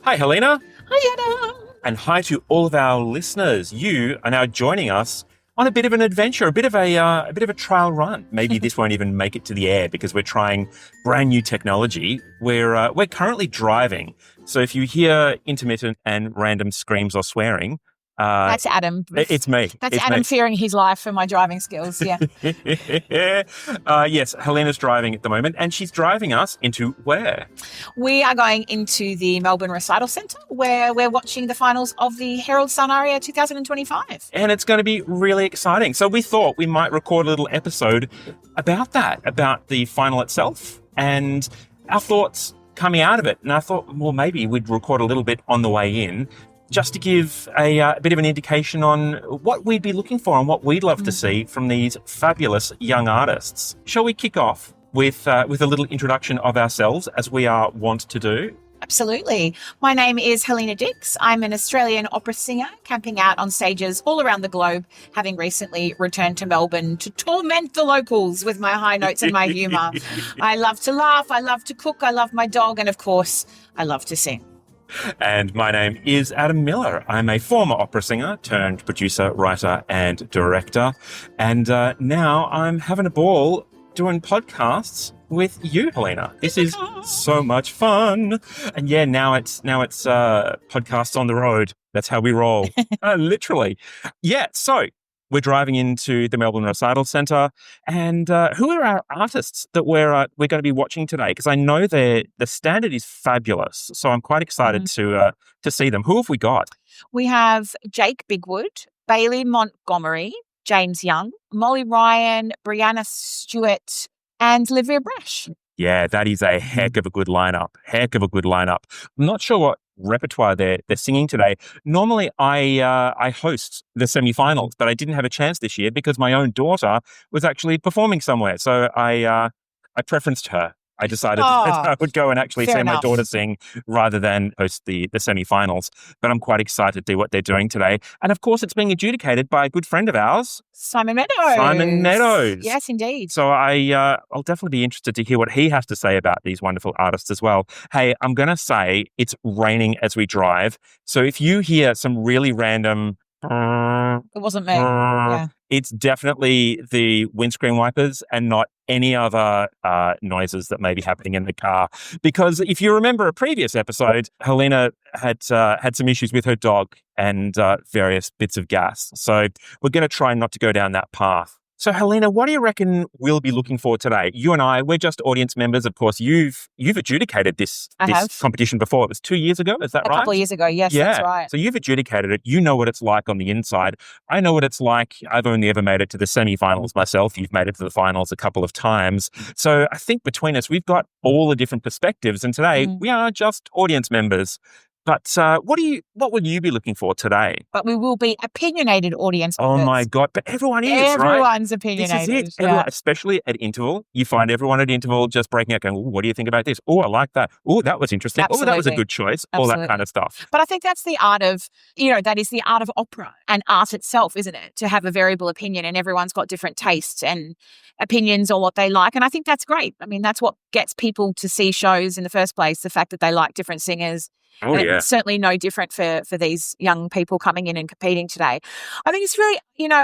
Hi, Helena. Hi, Adam. And hi to all of our listeners. You are now joining us on a bit of an adventure, a bit of a trial run. Maybe this won't even make it to the air because we're trying brand new technology. We're currently driving, so if you hear intermittent and random screams or swearing, That's Adam. it's me. That's Adam fearing his life for my driving skills. Yeah. Yes, Helena's driving at the moment, and she's driving us into where? We are going into the Melbourne Recital Centre where we're watching the finals of the Herald Sun Aria 2025. And it's going to be really exciting. So we thought we might record a little episode about that, about the final itself and our thoughts coming out of it. And I thought, well, maybe we'd record a little bit on the way in, just to give a bit of an indication on what we'd be looking for and what we'd love to see from these fabulous young artists. Shall we kick off with a little introduction of ourselves, as we are wont to do? Absolutely. My name is Helena Dix. I'm an Australian opera singer camping out on stages all around the globe, having recently returned to Melbourne to torment the locals with my high notes and my humour. I love to laugh, I love to cook, I love my dog, and of course, I love to sing. And my name is Adam Miller. I'm a former opera singer turned producer, writer and director. And now I'm having a ball doing podcasts with you, Helena. This is so much fun. And yeah, now it's podcasts on the road. That's how we roll. Literally. Yeah, so we're driving into the Melbourne Recital Centre, and who are our artists that we're going to be watching today? Because I know the standard is fabulous, so I'm quite excited to see them. Who have we got? We have Jake Bigwood, Bailey Montgomery, James Young, Molly Ryan, Brianna Stewart, and Livia Brash. Yeah, that is a heck of a good lineup. I'm not sure what repertoire they're singing today. Normally, I host the semi-finals, but I didn't have a chance this year because my own daughter was actually performing somewhere. So I preferenced her. I decided that I would go and actually see my daughter sing rather than host the semi-finals. But I'm quite excited to see what they're doing today. And of course, it's being adjudicated by a good friend of ours, Simon Meadows. Yes, indeed. So I'll definitely be interested to hear what he has to say about these wonderful artists as well. Hey, I'm going to say it's raining as we drive. So if you hear some really random... It wasn't me. Yeah. It's definitely the windscreen wipers and not any other noises that may be happening in the car. Because if you remember a previous episode, Helena had some issues with her dog and various bits of gas. So we're going to try not to go down that path. So, Helena, what do you reckon we'll be looking for today? You and I, we're just audience members. Of course, you've adjudicated this competition before. It was 2 years ago, is that right? A couple of years ago, yes, yeah. That's right. So you've adjudicated it. You know what it's like on the inside. I know what it's like. I've only ever made it to the semi-finals myself. You've made it to the finals a couple of times. So I think between us, we've got all the different perspectives. And today, we are just audience members. But what will you be looking for today? But we will be opinionated audience members. Oh my God! But everyone is, right? Everyone's opinionated. This is it. Everyone, especially at interval, you find everyone at interval just breaking out, going, "What do you think about this? Oh, I like that. Oh, that was interesting. Absolutely. Oh, that was a good choice." All that kind of stuff. But I think that's the art of, that is the art of opera and art itself, isn't it? To have a variable opinion, and everyone's got different tastes and opinions on what they like. And I think that's great. I mean, that's what gets people to see shows in the first place, the fact that they like different singers. Oh, and yeah. It's certainly no different for these young people coming in and competing today. I think it's really,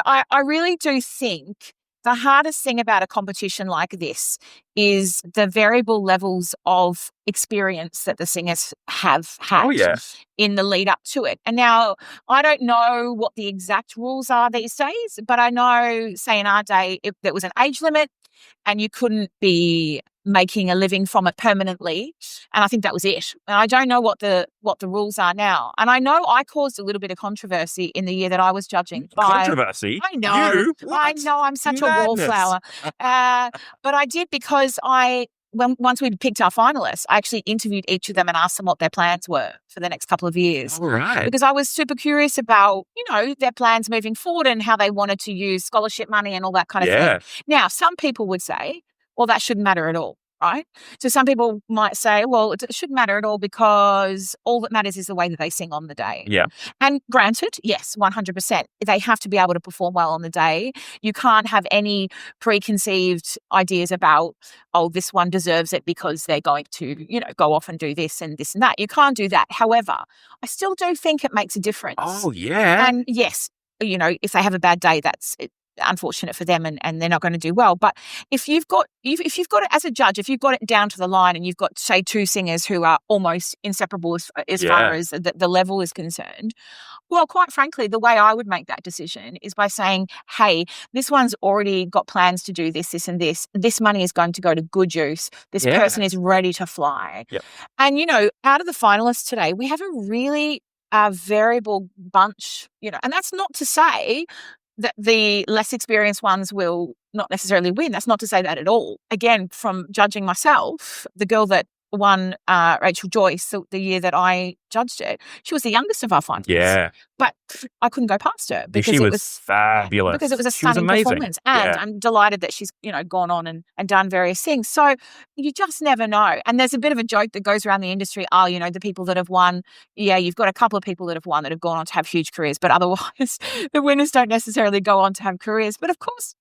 I really do think the hardest thing about a competition like this is the variable levels of experience that the singers have had in the lead up to it. And now I don't know what the exact rules are these days, but I know, say in our day, if there was an age limit and you couldn't be making a living from it permanently. And I think that was it. And I don't know what the rules are now. And I know I caused a little bit of controversy in the year that I was judging. Controversy? I know. You? I know. I'm such a wallflower. But I did because once we'd picked our finalists, I actually interviewed each of them and asked them what their plans were for the next couple of years. All right. Because I was super curious about, their plans moving forward and how they wanted to use scholarship money and all that kind of thing. Now, some people would say, well, that shouldn't matter at all. right? So some people might say, well, it shouldn't matter at all because all that matters is the way that they sing on the day. Yeah. And granted, yes, 100%. They have to be able to perform well on the day. You can't have any preconceived ideas about, oh, this one deserves it because they're going to, go off and do this and that. You can't do that. However, I still do think it makes a difference. Oh, yeah. And yes, if they have a bad day, that's unfortunate for them and they're not going to do well. But if you've got it as a judge, if you've got it down to the line and you've got, say, two singers who are almost inseparable as far as the level is concerned, well, quite frankly, the way I would make that decision is by saying, hey, this one's already got plans to do this, and this. This money is going to go to good use. This person is ready to fly. Yep. And, out of the finalists today, we have a really variable bunch, and that's not to say that the less experienced ones will not necessarily win. That's not to say that at all. Again, from judging myself, the girl that won, Rachel Joyce, the year that I judged it, she was the youngest of our finalists. Yeah. But I couldn't go past her because she was fabulous. Because it was a She was stunning amazing. performance. And I'm delighted that she's, gone on and done various things. So you just never know. And there's a bit of a joke that goes around the industry, the people that have won, you've got a couple of people that have won that have gone on to have huge careers, but otherwise the winners don't necessarily go on to have careers. But of course,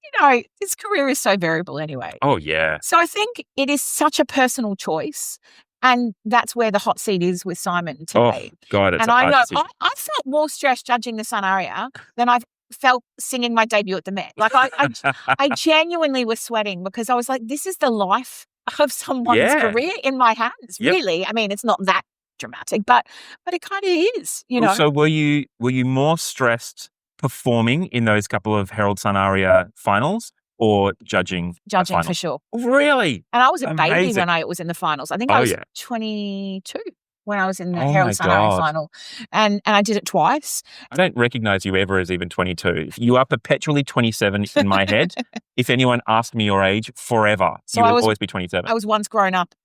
this career is so variable anyway. Oh, yeah. So I think it is such a personal choice. And that's where the hot seat is with Simon today. Oh, God, it's and a hard I know decision. I felt more stressed judging the Sun Aria than I've felt singing my debut at the Met. Like I genuinely was sweating because I was like, this is the life of someone's career in my hands. Yep. Really. I mean, it's not that dramatic, but it kind of is, So were you more stressed performing in those couple of Herald Sun Aria finals or judging for sure. Really? And I was a baby Amazing. when I was in the finals. I think I was 22 when I was in the Herald Sun Aria final. And I did it twice. I don't recognize you ever as even 22. You are perpetually 27 in my head. If anyone asked me your age forever, you will always be 27. I was once grown up,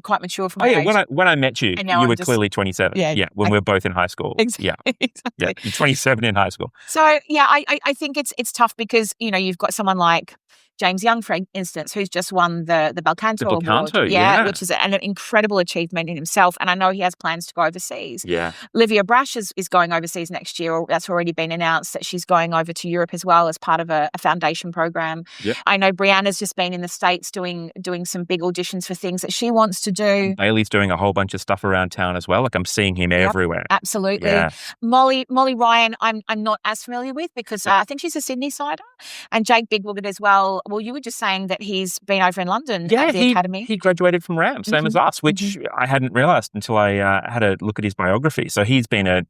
quite mature for my age. When I met you, you were clearly 27. Yeah, when we were both in high school. Exactly. Yeah. Exactly. Yeah, you're 27 in high school. So, I think it's tough because, you've got someone like James Young, for instance, who's just won the Bel Canto Award. Which is an incredible achievement in himself. And I know he has plans to go overseas. Yeah. Livia Brash is going overseas next year, or that's already been announced that she's going over to Europe as well as part of a foundation program. Yep. I know Brianna's just been in the States doing some big auditions for things that she wants to do. Bailey's doing a whole bunch of stuff around town as well. Like I'm seeing him everywhere. Absolutely. Yeah. Molly Ryan, I'm not as familiar with because I think she's a Sydney sider. And Jake Bigwood as well. Well, you were just saying that he's been over in London at the Academy. He graduated from RAM, same as us, which I hadn't realised until I had a look at his biography. So he's been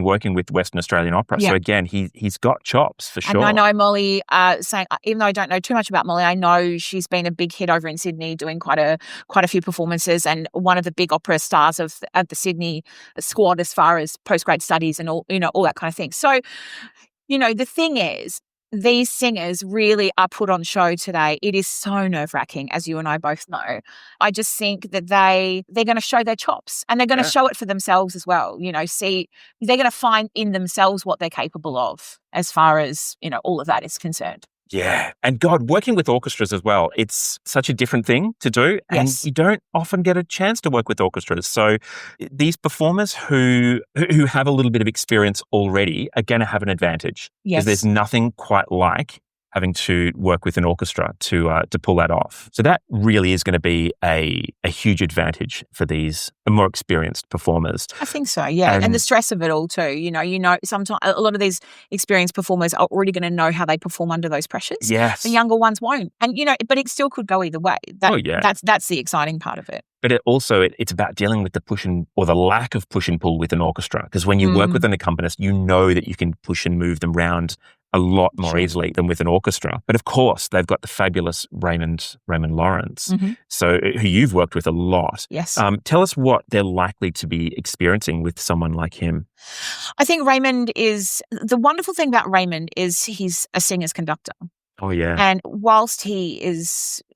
working with Western Australian Opera. So again, he's got chops for sure. And I know Molly, saying, even though I don't know too much about Molly, I know she's been a big hit over in Sydney, doing quite a few performances, and one of the big opera stars of the Sydney squad as far as postgrad studies and all that kind of thing. So, the thing is, these singers really are put on show today. It is so nerve-wracking, as you and I both know. I just think that they're going to show their chops, and they're going to show it for themselves as well. They're going to find in themselves what they're capable of as far as, all of that is concerned. Yeah. And God, working with orchestras as well, it's such a different thing to do. And you don't often get a chance to work with orchestras. So these performers who have a little bit of experience already are going to have an advantage. Yes. Because there's nothing quite like having to work with an orchestra to pull that off. So that really is going to be a huge advantage for these more experienced performers. I think so, yeah. And the stress of it all too. Sometimes a lot of these experienced performers are already going to know how they perform under those pressures. Yes. The younger ones won't. And, but it still could go either way. That's the exciting part of it. But it's about dealing with the push or the lack of push and pull with an orchestra. Because when you work with an accompanist, you know that you can push and move them around a lot more easily than with an orchestra. But of course, they've got the fabulous Raymond Lawrence, so who you've worked with a lot. Yes. Tell us what they're likely to be experiencing with someone like him. I think the wonderful thing about Raymond is he's a singer's conductor. Oh, yeah. And whilst he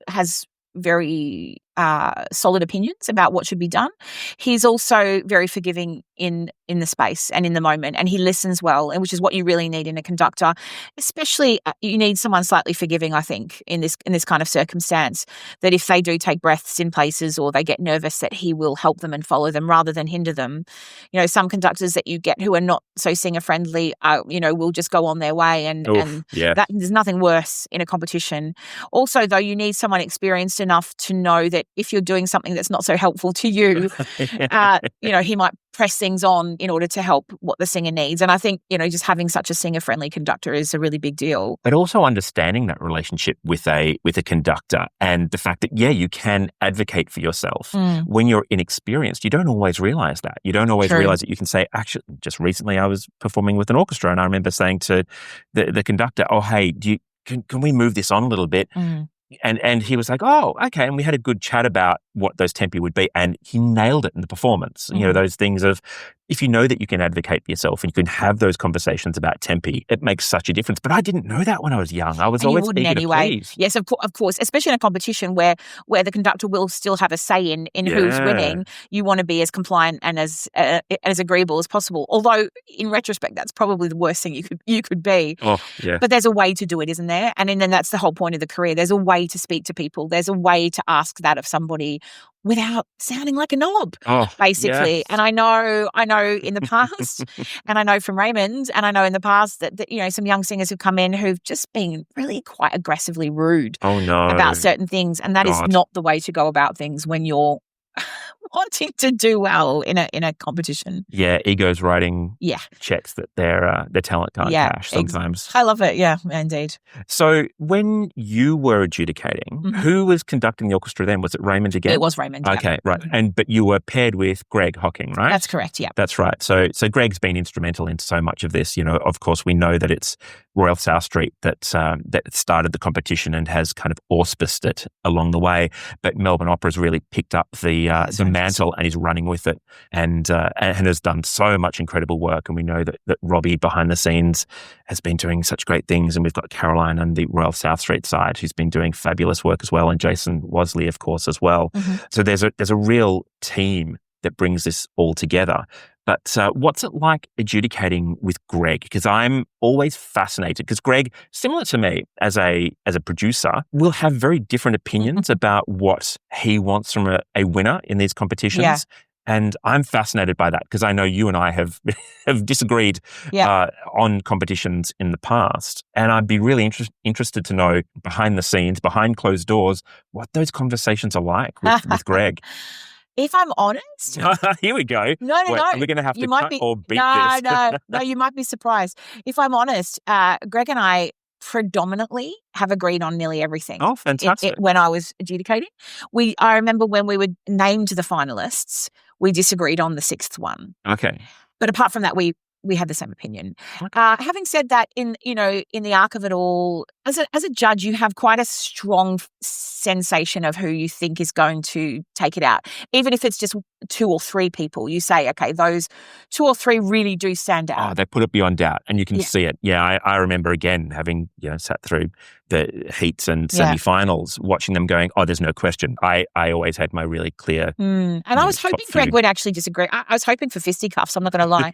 has very solid opinions about what should be done, he's also very forgiving in the space and in the moment, and he listens well, and which is what you really need in a conductor. Especially, you need someone slightly forgiving, I think, in this kind of circumstance, that if they do take breaths in places or they get nervous, that he will help them and follow them rather than hinder them. You know, some conductors that you get who are not so singer friendly, will just go on their way, and that there's nothing worse in a competition. Also, though, you need someone experienced enough to know that if you're doing something that's not so helpful to you, he might press things on in order to help what the singer needs. And I think, just having such a singer-friendly conductor is a really big deal. But also understanding that relationship with a conductor, and the fact that, you can advocate for yourself. When you're inexperienced, you don't always realize that. You don't always realize that you can say, actually, just recently I was performing with an orchestra, and I remember saying to the conductor, oh, hey, can we move this on a little bit? And he was like, oh, okay. And we had a good chat about what those tempi would be. And he nailed it in the performance. Those things of, if you know that you can advocate for yourself and you can have those conversations about tempi, it makes such a difference. But I didn't know that when I was young. I was always eager to please. Yes, of course. Especially in a competition where the conductor will still have a say in who's winning. You want to be as compliant and as agreeable as possible. Although, in retrospect, that's probably the worst thing you could be. Oh, yeah. But there's a way to do it, isn't there? And then that's the whole point of the career. There's a way to speak to people. There's a way to ask that of somebody without sounding like a knob, basically. Yes. And I know in the past, and I know from Raymond, and I know in the past that some young singers have come in who've just been really quite aggressively rude about certain things. And that is not the way to go about things when you're wanting to do well in a competition. Yeah, egos writing checks that their talent can't cash sometimes. I love it. Yeah, indeed. So when you were adjudicating, who was conducting the orchestra then? Was it Raymond again? It was Raymond. Okay, right. But you were paired with Greg Hocking, right? That's correct. Yeah, that's right. So Greg's been instrumental in so much of this. Of course, we know that it's Royal South Street that started the competition and has kind of auspiced it along the way. But Melbourne Opera's really picked up the mantle and is running with it, and has done so much incredible work. And we know that Robbie behind the scenes has been doing such great things. And we've got Caroline on the Royal South Street side who's been doing fabulous work as well, and Jason Wasley, of course, as well. So there's a real team that brings this all together. But what's it like adjudicating with Greg? Because I'm always fascinated, because Greg, similar to me as a producer, will have very different opinions about what he wants from a winner in these competitions. Yeah. And I'm fascinated by that, because I know you and I have disagreed on competitions in the past. And I'd be really interested to know, behind the scenes, behind closed doors, what those conversations are like with Greg. If I'm honest... Here we go. No. Are we going to have to cut or beat this? No, you might be surprised. If I'm honest, Greg and I predominantly have agreed on nearly everything. Oh, fantastic. When I was adjudicating. I remember when we were named the finalists, we disagreed on the sixth one. Okay. But apart from that, we had the same opinion. Okay. Having said that, in the arc of it all, as a judge, you have quite a strong sensation of who you think is going to take it out. Even if it's just two or three people, you say, okay, those two or three really do stand out. Oh, they put it beyond doubt, and you can see it. Yeah, I remember again having sat through the heats and semi-finals, watching them going, oh, there's no question. I always had my really clear. And I was hoping Greg would actually disagree. I was hoping for fisticuffs, I'm not going to lie.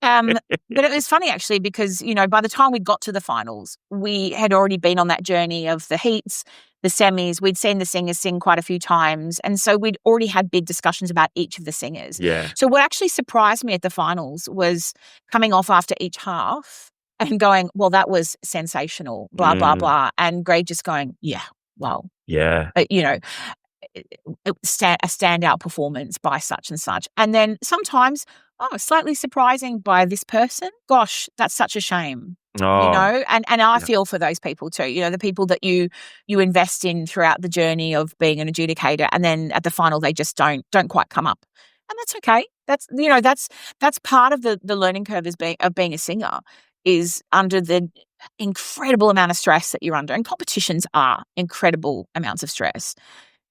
But it was funny, actually, because, by the time we got to the finals, we had already been on that journey of the heats, the semis. We'd seen the singers sing quite a few times. And so we'd already had big discussions about each of the singers. Yeah. So what actually surprised me at the finals was coming off after each half and going, well, that was sensational, blah, blah, blah. And Greg just going, yeah, well, yeah, a standout performance by such and such. And then sometimes, slightly surprising by this person. Gosh, that's such a shame. Oh. And I feel for those people too, the people that you invest in throughout the journey of being an adjudicator, and then at the final they just don't quite come up. And that's okay. That's part of the learning curve of being a singer, is under the incredible amount of stress that you're under. And competitions are incredible amounts of stress,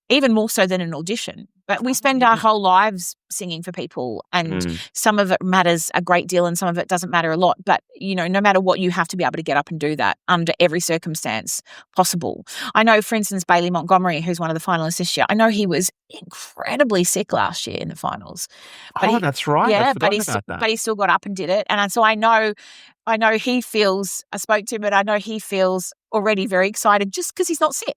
even more so than an audition. But we spend our whole lives singing for people, and some of it matters a great deal and some of it doesn't matter a lot. But, no matter what, you have to be able to get up and do that under every circumstance possible. I know, for instance, Bailey Montgomery, who's one of the finalists this year, I know he was incredibly sick last year in the finals. But that's right. Yeah, I forgot about that. But he still got up and did it. And so I know he feels, I spoke to him, and I know he feels already very excited just because he's not sick,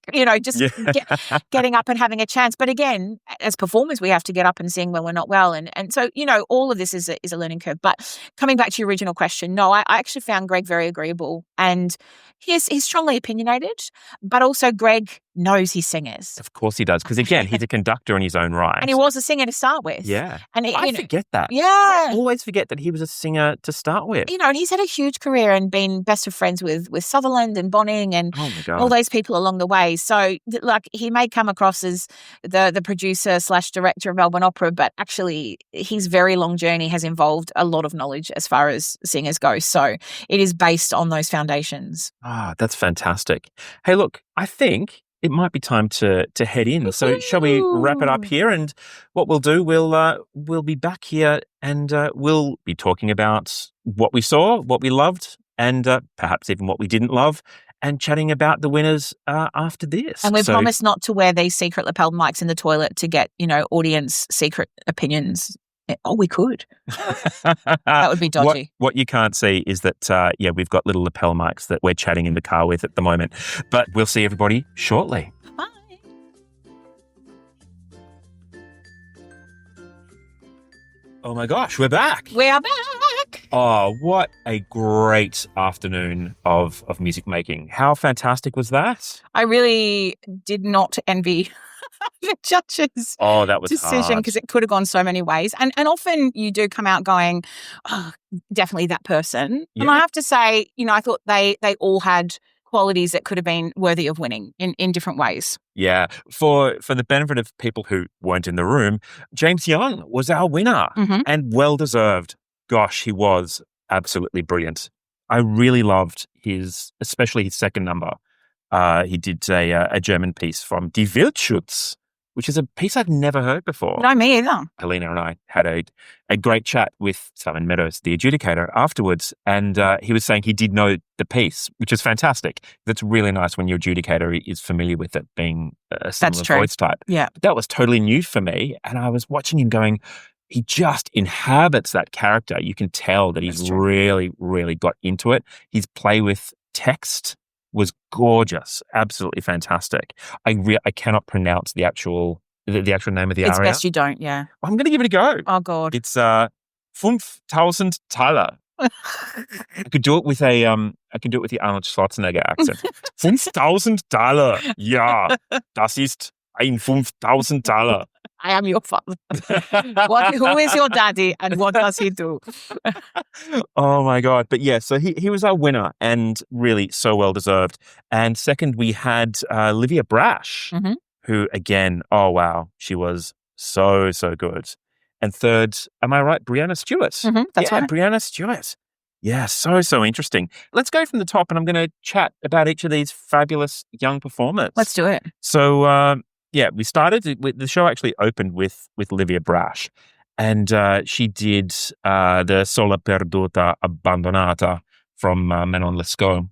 getting up and having a chance. But again, as performers, we have to get up and sing when we're not well. And so, all of this is a learning curve. But coming back to your original question, no, I actually found Greg very agreeable, and he's strongly opinionated, but also Greg knows his singers. Of course he does, because again, he's a conductor in his own right. And he was a singer to start with. Yeah. And I forget that. Yeah. I always forget that he was a singer to start with. And he's had a huge career and been best of friends with Sutherland and Bonning and all those people along the way. So, he may come across as the producer / director of Melbourne Opera, but actually his very long journey has involved a lot of knowledge as far as singers go. So it is based on those foundations. That's fantastic. Hey, look, I think it might be time to head in. So shall we wrap it up here? And what we'll do, we'll be back here and we'll be talking about what we saw, what we loved, and perhaps even what we didn't love, and chatting about the winners after this. And we promise not to wear these secret lapel mics in the toilet to get, audience secret opinions. Oh, we could. That would be dodgy. What you can't see is that, we've got little lapel mics that we're chatting in the car with at the moment. But we'll see everybody shortly. Bye. Oh my gosh, we're back. We are back. Oh, what a great afternoon of music making. How fantastic was that? I really did not envy the judges' that was decision, because it could have gone so many ways. And often you do come out going, definitely that person. Yeah. And I have to say, I thought they all had qualities that could have been worthy of winning in different ways. Yeah. For the benefit of people who weren't in the room, James Young was our winner, and well deserved. Gosh, he was absolutely brilliant. I really loved especially his second number. He did a German piece from Die Wildschutz, which is a piece I've never heard before. No, me either. Helena and I had a great chat with Simon Meadows, the adjudicator, afterwards, and he was saying he did know the piece, which is fantastic. That's really nice when your adjudicator is familiar with it being a similar voice type. Yeah. But that was totally new for me, and I was watching him going, he just inhabits that character. You can tell that he's really, really got into it. His play with text was gorgeous, absolutely fantastic. I cannot pronounce the actual name of the aria. It's best you don't, yeah. I'm going to give it a go. Oh, God. It's 5,000 Taler. I could do it with the Arnold Schwarzenegger accent. 5,000 Taler. Ja, das ist ein 5,000 Taler. I am your father. Who is your daddy and what does he do? Oh my God. But yeah, so he was our winner and really so well deserved. And second, we had Livia Brash, who again, oh wow, she was so, so good. And third, am I right? Brianna Stewart. That's right. Brianna Stewart. Yeah, so, so interesting. Let's go from the top and I'm going to chat about each of these fabulous young performers. Let's do it. So, we started with the show actually opened with Livia Brash, and she did the Sola Perduta Abbandonata from Manon Lescaut.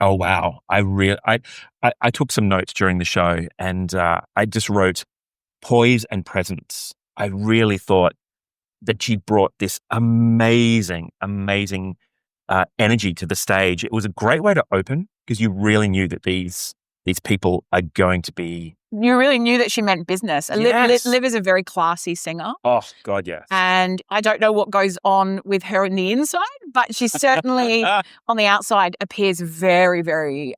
Oh wow! I took some notes during the show, and I just wrote poise and presence. I really thought that she brought this amazing energy to the stage. It was a great way to open because you really knew that these people are going to be. You really knew that she meant business. Yes. Liv is a very classy singer. Oh, God, yes. And I don't know what goes on with her in the inside, but she certainly on the outside appears very, very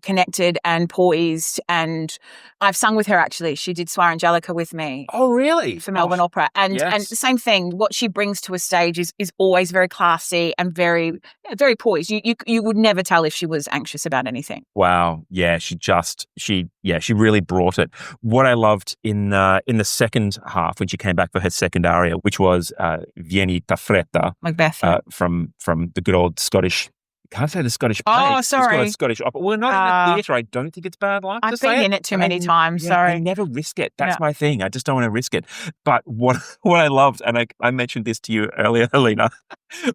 connected and poised. And I've sung with her, actually. She did Suor Angelica with me. Oh, really? For Melbourne Opera. And yes. the same thing, what she brings to a stage is always very classy and very, very poised. You would never tell if she was anxious about anything. Wow. Yeah, she really brought it. What I loved in the second half, when she came back for her second aria, which was Vieni Taffretta, Macbeth, from the good old Scottish can't say the Scottish play. Oh, It's got sorry. a Scottish opera. We're not in the theatre. I don't think it's bad luck to I've say been it. in it too many times. Yeah, I Sorry. never risk it. That's my thing. I just don't want to risk it. But what I loved, and I mentioned this to you earlier, Helena,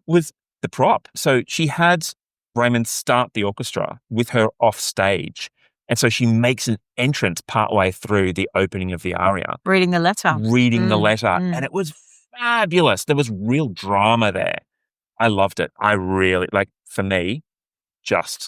was the prop. So she had Raymond start the orchestra with her off stage. And so she makes an entrance partway through the opening of the aria. Reading the letter. And it was fabulous. There was real drama there. I loved it. I really, for me,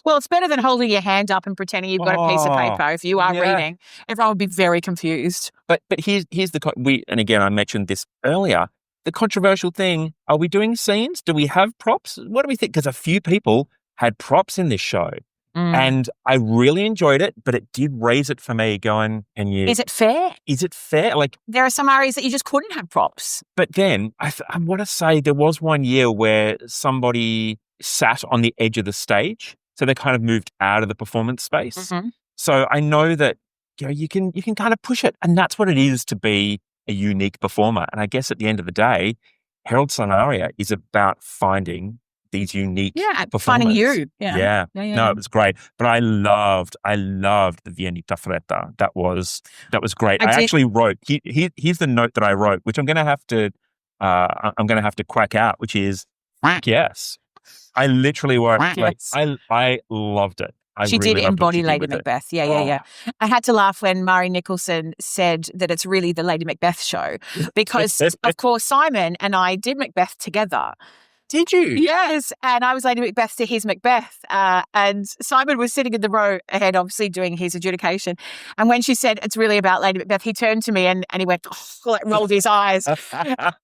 Well, it's better than holding your hand up and pretending you've got a piece of paper. If you are reading, everyone would be very confused. But here's and again, I mentioned this earlier, the controversial thing, are we doing scenes? Do we have props? What do we think? Because a few people had props in this show. And I really enjoyed it, but it did raise it for me going, is it fair? Is it fair? There are some areas that you just couldn't have props. But then I want to say there was one year where somebody sat on the edge of the stage. So they kind of moved out of the performance space. Mm-hmm. So I know that, you can kind of push it. And that's what it is to be a unique performer. And I guess at the end of the day, Herald Sun Aria is about finding these unique performers. Finding you. Yeah. No, it was great. But I loved the Viennita Fretta. That was great. I actually wrote, here's the note that I wrote, which I'm going to have to quack out, which is, yes. I literally wrote, I loved it. She really did embody Lady Macbeth. Yeah. I had to laugh when Murray Nicholson said that it's really the Lady Macbeth show because, of course, Simon and I did Macbeth together. Did you? Yes. And I was Lady Macbeth to his Macbeth. And Simon was sitting in the row ahead, obviously doing his adjudication. And when she said it's really about Lady Macbeth, he turned to me and he went, rolled his eyes. And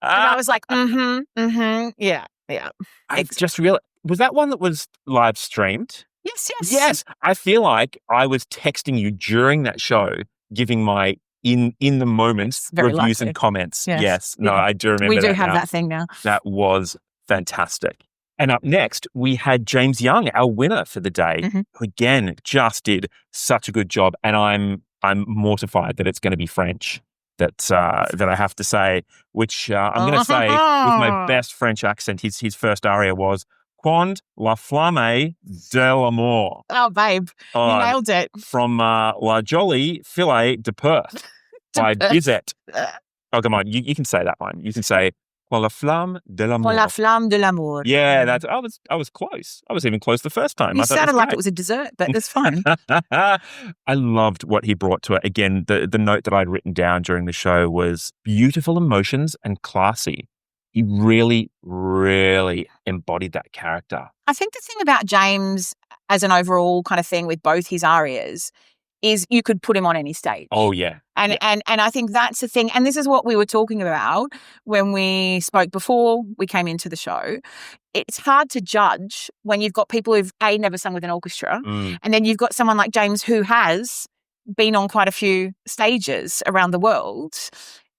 I was like, yeah. I just realized, was that one that was live streamed? Yes. I feel like I was texting you during that show, giving my in the moments reviews and comments. Yes. No, I do remember we do that have now. that thing now. That was fantastic. And up next, we had James Young, our winner for the day, who again just did such a good job. And I'm mortified that it's going to be French that I have to say, which I'm going to say with my best French accent. His first aria was Quand la flamme de l'amour. Oh, babe, you nailed it. From La Jolie Filet de Perth by Bizet. Oh, come on, you can say that one. You can say Quand la flamme de l'amour. Quand la flamme de l'amour. Yeah, I was close. I was even close the first time. You sounded like it was a dessert, but it's fun. I loved what he brought to it. Again, the note that I'd written down during the show was beautiful emotions and classy. He really, really embodied that character. I think the thing about James as an overall kind of thing with both his arias is you could put him on any stage. Oh, yeah. And I think that's the thing. And this is what we were talking about when we spoke before we came into the show. It's hard to judge when you've got people who've, never sung with an orchestra, and then you've got someone like James who has been on quite a few stages around the world.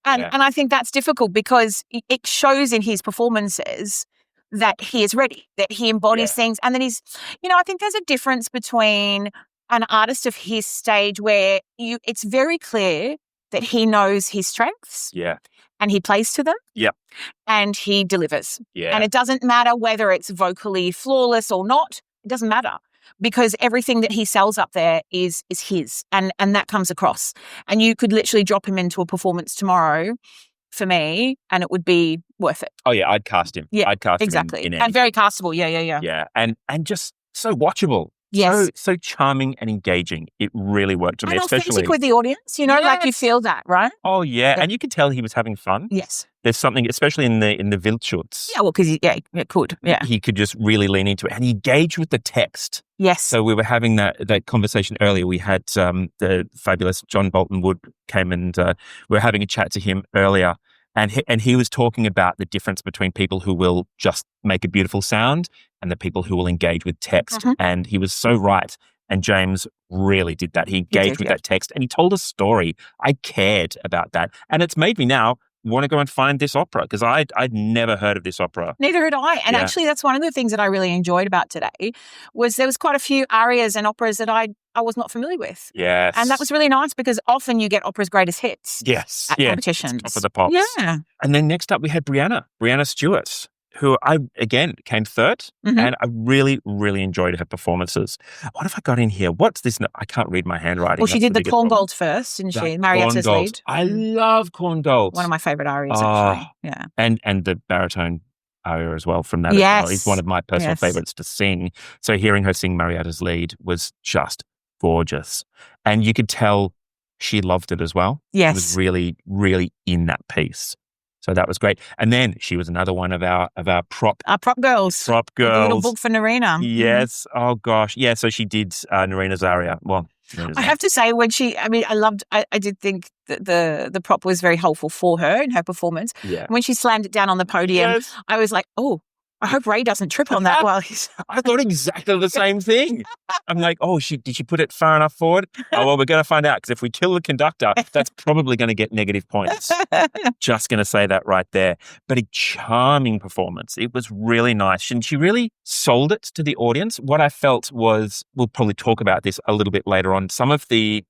And I think that's difficult because it shows in his performances that he is ready, that he embodies things. And then I think there's a difference between an artist of his stage where it's very clear that he knows his strengths. Yeah. And he plays to them. Yep. And he delivers. Yeah. And it doesn't matter whether it's vocally flawless or not. It doesn't matter. Because everything that he sells up there is his, and that comes across. And you could literally drop him into a performance tomorrow for me, and it would be worth it. Oh, yeah, I'd cast him. Yeah, I'd cast exactly. him in and very castable. Yeah. Yeah, and just so watchable. Yes. So charming and engaging. It really worked for me, and especially authentic with the audience. Like you feel that, right? Oh, yeah. And you could tell he was having fun. Yes. There's something, especially in the Wildschutz. Yeah, well, because it could. Yeah. He could just really lean into it. And he engaged with the text. Yes. So we were having that conversation earlier. We had the fabulous John Bolton Wood came and we were having a chat to him earlier. And he was talking about the difference between people who will just make a beautiful sound and the people who will engage with text. And he was so right. And James really did that. He engaged with that text and he told a story. I cared about that. And it's made me now want to go and find this opera because I'd never heard of this opera. Neither had I. And actually, that's one of the things that I really enjoyed about today was there was quite a few arias and operas that I was not familiar with. Yes. And that was really nice because often you get opera's greatest hits. Yes. At competitions. Top of the pops. Yeah. And then next up we had Brianna Stewart, who I, again, came third, Mhm. and I really, really enjoyed her performances. What have I got in here? What's this? I can't read my handwriting. Well, she That's did the biggest problem. Corngold first, didn't she? Marietta's Corngold. lead. I love Corngold. One of my favourite arias, actually. Yeah. And the baritone aria as well from that as well. It's one of my personal favourites to sing. So hearing her sing Marietta's lead was just gorgeous. And you could tell she loved it as well. Yes. She was really, really in that piece. So that was great. And then she was another one of our prop girls. Prop girls. The little book for Narina. Yes. Oh gosh. Yeah. So she did Narina's aria. Well, I have to say, I did think that the prop was very helpful for her in her performance. Yeah. When she slammed it down on the podium, I was like, oh, I hope Ray doesn't trip on that while he's... I thought exactly the same thing. I'm like, did she put it far enough forward? Oh, well, we're going to find out, because if we kill the conductor, that's probably going to get negative points. Just going to say that right there. But a charming performance. It was really nice. And she really sold it to the audience. What I felt was, we'll probably talk about this a little bit later on, some of the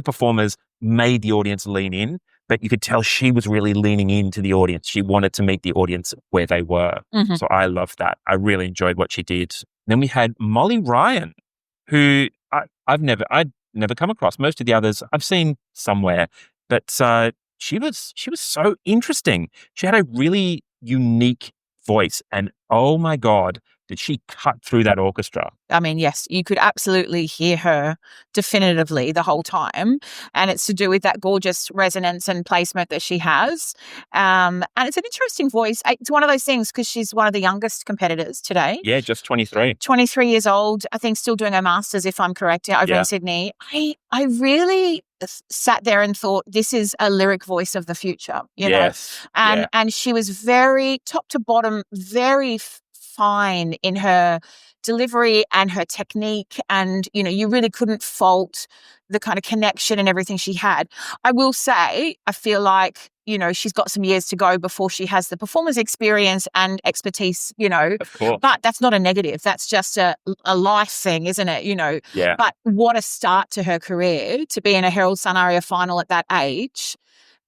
performers made the audience lean in, but you could tell she was really leaning into the audience. She wanted to meet the audience where they were. Mm-hmm. So I loved that. I really enjoyed what she did. Then we had Molly Ryan, who I'd never come across. Most of the others I've seen somewhere, but she was so interesting. She had a really unique voice, and oh my God, did she cut through that orchestra? I mean, yes, you could absolutely hear her definitively the whole time. And it's to do with that gorgeous resonance and placement that she has. And it's an interesting voice. It's one of those things, because she's one of the youngest competitors today. Yeah, just 23. 23 years old, I think, still doing her masters, if I'm correct, over in Sydney. I really sat there and thought, this is a lyric voice of the future, you know? And she was very, top to bottom, very fine in her delivery and her technique, and you really couldn't fault the kind of connection and everything she had. I will say, I feel like she's got some years to go before she has the performance experience and expertise, Of course. But that's not a negative. That's just a life thing, isn't it? Yeah. But what a start to her career, to be in a Herald Sun Aria final at that age,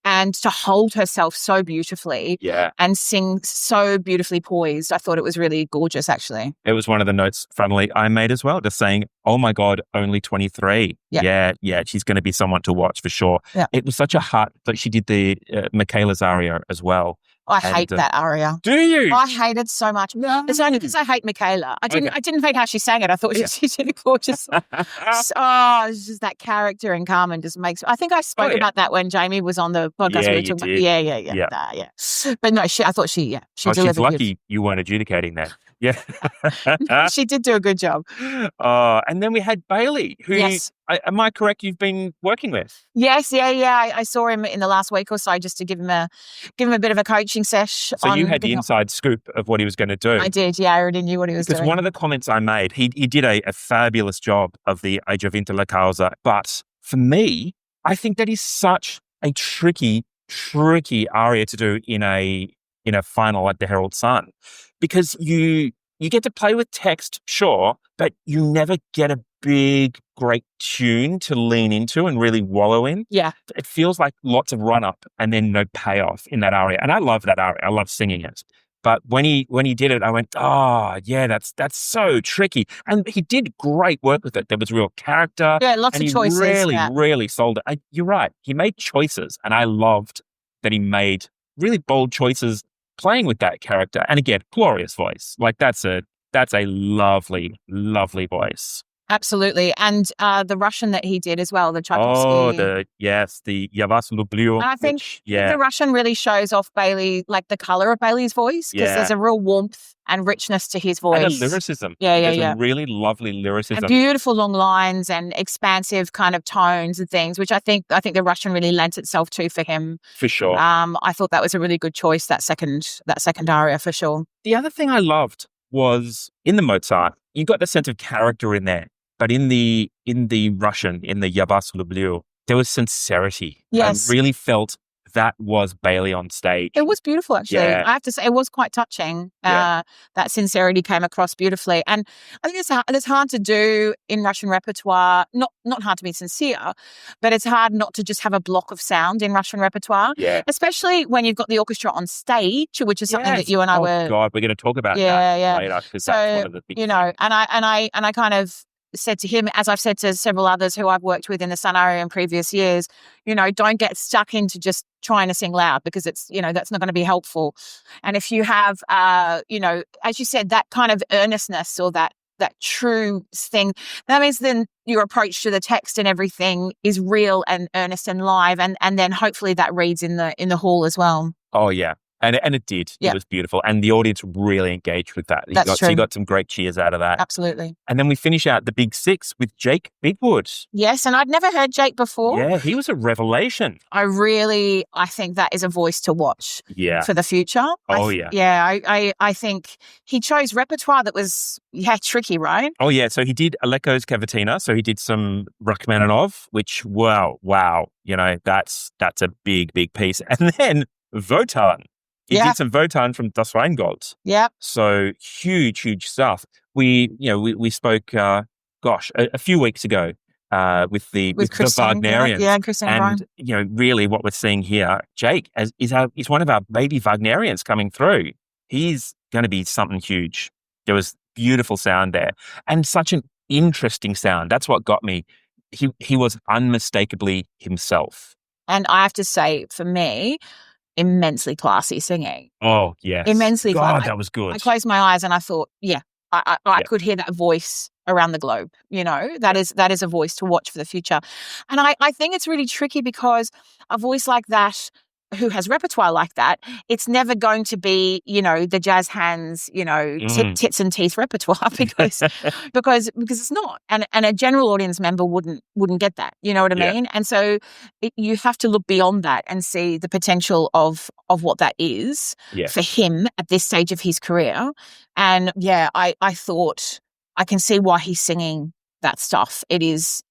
and to hold herself so beautifully and sing so beautifully poised. I thought it was really gorgeous, actually. It was one of the notes, funnily, I made as well, just saying, oh my God, only 23. Yeah, she's going to be someone to watch for sure. Yeah. It was such a heart, but she did the Michaela's aria as well. I hate that aria. Do you? I hate it so much. No. It's only because I hate Michaela. I didn't hate how she sang it. I thought she did it gorgeous. It's just that character in Carmen just makes... I think I spoke about that when Jamie was on the podcast. Yeah. But no, I thought she delivered. She's lucky you weren't adjudicating that. Yeah. She did do a good job. And then we had Bailey, who, am I correct, you've been working with? Yes, I saw him in the last week or so, just to give him a bit of a coaching sesh. So you had the inside scoop of what he was going to do. I did, I already knew what he was doing. Because one of the comments I made, he did a fabulous job of the Age of Vinta La Causa, but for me, I think that is such a tricky aria to do in a final at the Herald Sun, because you get to play with text, sure, but you never get a big, great tune to lean into and really wallow in. Yeah. It feels like lots of run up and then no payoff in that aria. And I love that aria. I love singing it. But when he did it, I went, that's so tricky. And he did great work with it. There was real character. Yeah, lots of choices. Really sold it. You're right. He made choices, and I loved that he made really bold choices playing with that character. And again, glorious voice. Like that's a lovely, lovely voice. Absolutely. And the Russian that he did as well, the Tchaikovsky. The Я вас люблю. I think the Russian really shows off Bailey, like the colour of Bailey's voice, because there's a real warmth and richness to his voice. And a lyricism. There's a really lovely lyricism. And beautiful long lines and expansive kind of tones and things, which I think the Russian really lent itself to for him. For sure. I thought that was a really good choice, that second aria, for sure. The other thing I loved was in the Mozart, you got the sense of character in there. But in the Russian, in the Я вас люблю, there was sincerity. Yes. I really felt that was Bailey on stage. It was beautiful, actually. Yeah. I have to say, it was quite touching. Yeah. That sincerity came across beautifully. And I think it's hard to do in Russian repertoire, not hard to be sincere, but it's hard not to just have a block of sound in Russian repertoire, especially when you've got the orchestra on stage, which is something that you and I were... Oh, God, we're going to talk about that later, because that's one of the big things. And I kind of said to him, as I've said to several others who I've worked with in the Sun Aria in previous years, don't get stuck into just trying to sing loud, because it's, that's not going to be helpful. And if you have, as you said, that kind of earnestness or that true thing, that means then your approach to the text and everything is real and earnest and live. And then hopefully that reads in the hall as well. Oh, yeah. And it did. It was beautiful. And the audience really engaged with that. So you got some great cheers out of that. Absolutely. And then we finish out the Big Six with Jake Bigwood. Yes, and I'd never heard Jake before. Yeah, he was a revelation. I think that is a voice to watch for the future. I think he chose repertoire that was, tricky, right? Oh, yeah. So he did Aleko's Cavatina. So he did some Rachmaninoff, which, wow. That's a big, big piece. And then Wotan. He did some Wotan from Das Rheingold. Yeah. So huge stuff. We spoke, a few weeks ago with the Wagnerians. Yeah, Christine and Brian. Really what we're seeing here, Jake is one of our baby Wagnerians coming through. He's going to be something huge. There was beautiful sound there, and such an interesting sound. That's what got me. He was unmistakably himself. And I have to say, for me, immensely classy singing. Oh, yes. Immensely classy. God, that was good. I closed my eyes and I thought, I could hear that voice around the globe. That is a voice to watch for the future. And I think it's really tricky, because a voice like that, who has repertoire like that, it's never going to be, the jazz hands, tits and teeth repertoire, because it's not. And a general audience member wouldn't get that. You know what I mean? And so you have to look beyond that and see the potential of what that is for him at this stage of his career. And I thought, I can see why he's singing that stuff. It is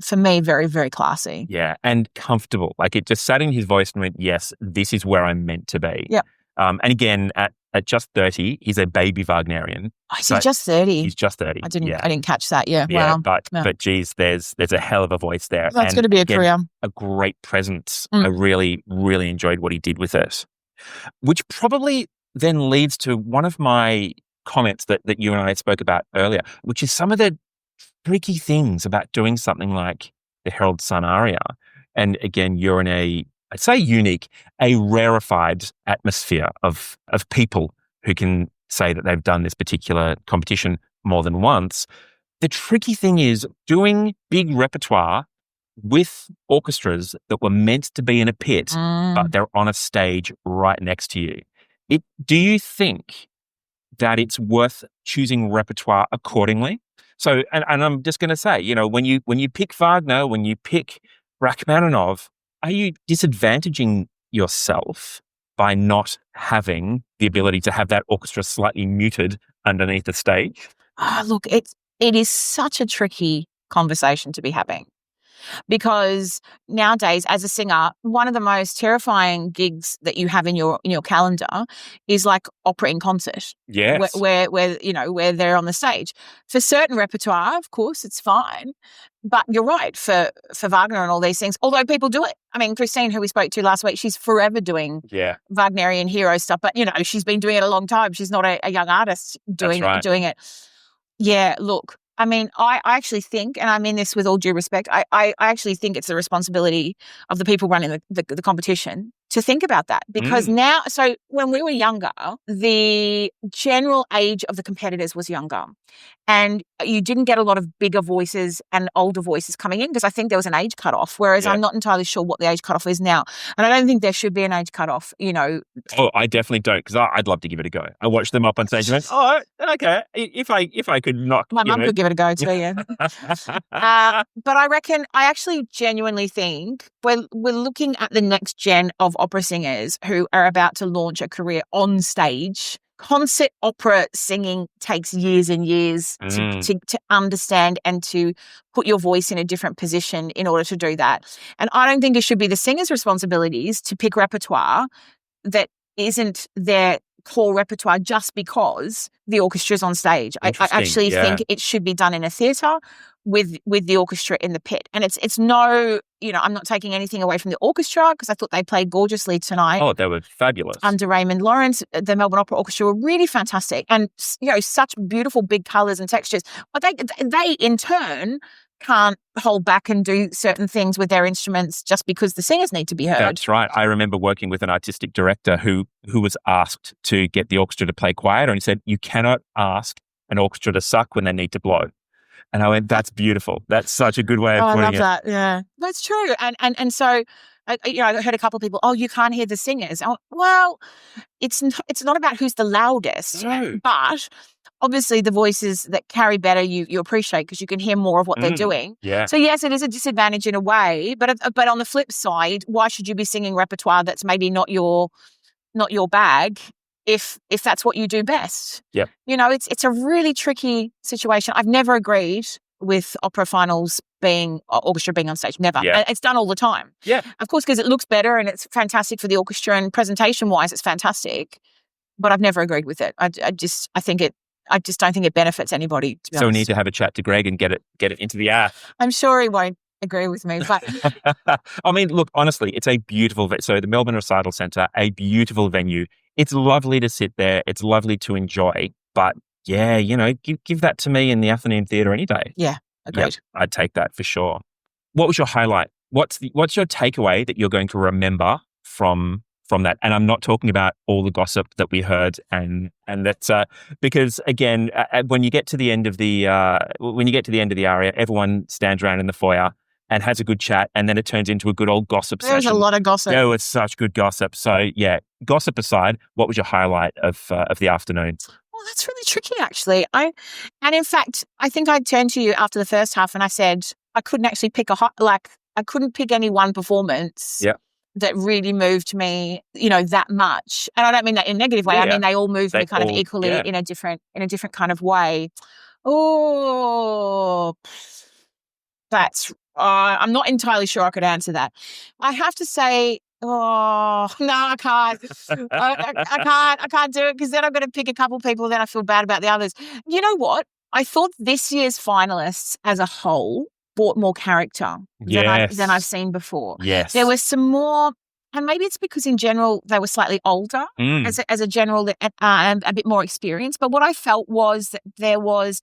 for me, very, very classy. Yeah, and comfortable. Like, it just sat in his voice and went, yes, this is where I'm meant to be. Yeah. And again, at just 30, he's a baby Wagnerian. Oh, is he just 30? He's just 30. I didn't catch that. Yeah. Yeah, wow. But geez, there's a hell of a voice there. That's going to be a career. A great presence. I really, really enjoyed what he did with it. Which probably then leads to one of my comments that you and I spoke about earlier, which is some of the tricky things about doing something like the Herald Sun Aria. And again, you're in I'd say unique, a rarefied atmosphere of people who can say that they've done this particular competition more than once. The tricky thing is doing big repertoire with orchestras that were meant to be in a pit, but they're on a stage right next to you. Do you think that it's worth choosing repertoire accordingly? So, and I'm just going to say, when you pick Wagner, when you pick Rachmaninoff, are you disadvantaging yourself by not having the ability to have that orchestra slightly muted underneath the stage? Look, it is such a tricky conversation to be having. Because nowadays, as a singer, one of the most terrifying gigs that you have in your calendar is like opera in concert. Yes. Where they're on the stage. For certain repertoire, of course, it's fine. But you're right, for Wagner and all these things, although people do it. I mean, Christine, who we spoke to last week, she's forever doing Wagnerian hero stuff, but she's been doing it a long time. She's not a young artist doing it. Yeah, look. I mean, I actually think, and I mean this with all due respect, I actually think it's the responsibility of the people running the competition to think about that. Because now, so when we were younger, the general age of the competitors was younger. And you didn't get a lot of bigger voices and older voices coming in, because I think there was an age cutoff, whereas I'm not entirely sure what the age cutoff is now. And I don't think there should be an age cutoff, Oh, I definitely don't, because I'd love to give it a go. I watched them up on stage and went, okay, if I could knock. My mum could give it a go too, yeah. But I reckon, I actually genuinely think we're looking at the next gen of opera singers who are about to launch a career on stage concert opera singing takes years and years to understand and to put your voice in a different position in order to do that. And I don't think it should be the singer's responsibilities to pick repertoire that isn't their core repertoire just because the orchestra's on stage. I actually think it should be done in a theatre with the orchestra in the pit. And it's no, I'm not taking anything away from the orchestra because I thought they played gorgeously tonight. Oh, they were fabulous. Under Raymond Lawrence, the Melbourne Opera Orchestra were really fantastic and, such beautiful big colours and textures. But they in turn can't hold back and do certain things with their instruments just because the singers need to be heard. That's right. I remember working with an artistic director who was asked to get the orchestra to play quieter, and he said, you cannot ask an orchestra to suck when they need to blow. And I went, that's beautiful. That's such a good way of putting it. I love that. Yeah, that's true. And so, I heard a couple of people, you can't hear the singers. Well, it's not about who's the loudest, no. But obviously the voices that carry better you appreciate because you can hear more of what they're doing. Yeah. So yes, it is a disadvantage in a way, but on the flip side, why should you be singing repertoire that's maybe not your bag if that's what you do best? Yep. It's a really tricky situation. I've never agreed with opera finals orchestra being on stage. Never. Yeah. It's done all the time. Yeah. Of course, because it looks better and it's fantastic for the orchestra and presentation-wise, it's fantastic. But I've never agreed with it. I just don't think it benefits anybody, to be honest. We need to have a chat to Greg and get it into the air. I'm sure he won't agree with me, but I mean, look, honestly, it's a beautiful so the Melbourne Recital Centre, a beautiful venue. It's lovely to sit there. It's lovely to enjoy. But yeah, give that to me in the afternoon theatre any day. Yeah, agreed. Yep, I'd take that for sure. What was your highlight? What's your takeaway that you're going to remember from that? And I'm not talking about all the gossip that we heard, and that's because again, when you get to the end of the aria, everyone stands around in the foyer and has a good chat, and then it turns into a good old gossip session. There was a lot of gossip. There was such good gossip. So yeah, gossip aside, what was your highlight of the afternoon? Well, that's really tricky, actually. And in fact, I think I turned to you after the first half and I said I couldn't actually pick I couldn't pick any one performance. Yeah. That really moved me, that much. And I don't mean that in a negative way. Yeah. I mean they all moved me kind of equally in a different kind of way. Oh, that's I'm not entirely sure I could answer that. I have to say, no, I can't. I can't do it because then I'm going to pick a couple people. Then I feel bad about the others. You know what? I thought this year's finalists as a whole brought more character than I've seen before. Yes. There was some more, and maybe it's because in general they were slightly older as a general and a bit more experienced. But what I felt was that there was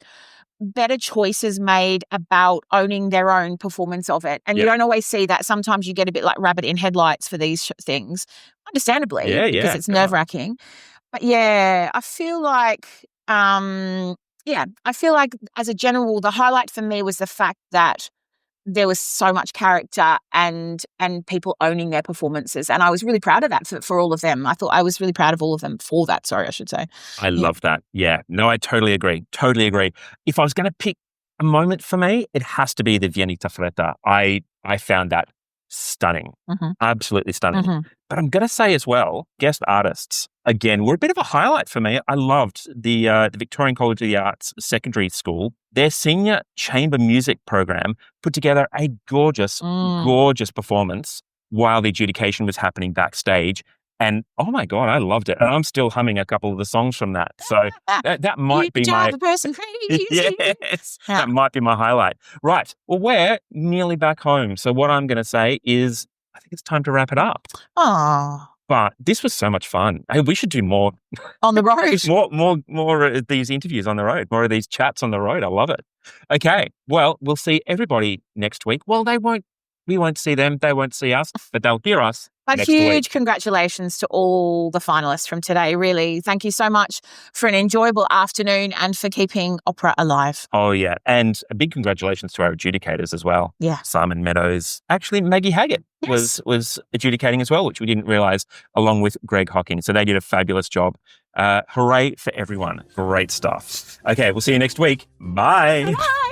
better choices made about owning their own performance of it. And you don't always see that. Sometimes you get a bit like rabbit in headlights for these things, understandably, because it's nerve-wracking. But yeah, I feel like as a general, the highlight for me was the fact that there was so much character and people owning their performances. And I was really proud of that for all of them. I thought I was really proud of all of them for that. Sorry, I should say. I love that. Yeah. No, I totally agree. Totally agree. If I was going to pick a moment for me, it has to be the Viennita Fretta. I found that stunning. Absolutely stunning. But I'm going to say as well, guest artists, again, were a bit of a highlight for me. I loved the Victorian College of the Arts Secondary School. Their senior chamber music program put together a gorgeous performance while the adjudication was happening backstage. And oh my God, I loved it. And I'm still humming a couple of the songs from that. So that might be my... Yes, that might be my highlight. Right. Well, we're nearly back home. So what I'm going to say is I think it's time to wrap it up. Oh. But this was so much fun. Hey, we should do more on the road. more of these interviews on the road, more of these chats on the road. I love it. Okay. Well, we'll see everybody next week. Well, we won't see them. They won't see us, but they'll hear us. A huge congratulations to all the finalists from today. Really, thank you so much for an enjoyable afternoon and for keeping opera alive. Oh, yeah. And a big congratulations to our adjudicators as well. Yeah. Simon Meadows. Actually, Maggie Haggett was adjudicating as well, which we didn't realise, along with Greg Hocking. So they did a fabulous job. Hooray for everyone. Great stuff. Okay, we'll see you next week. Bye. Bye.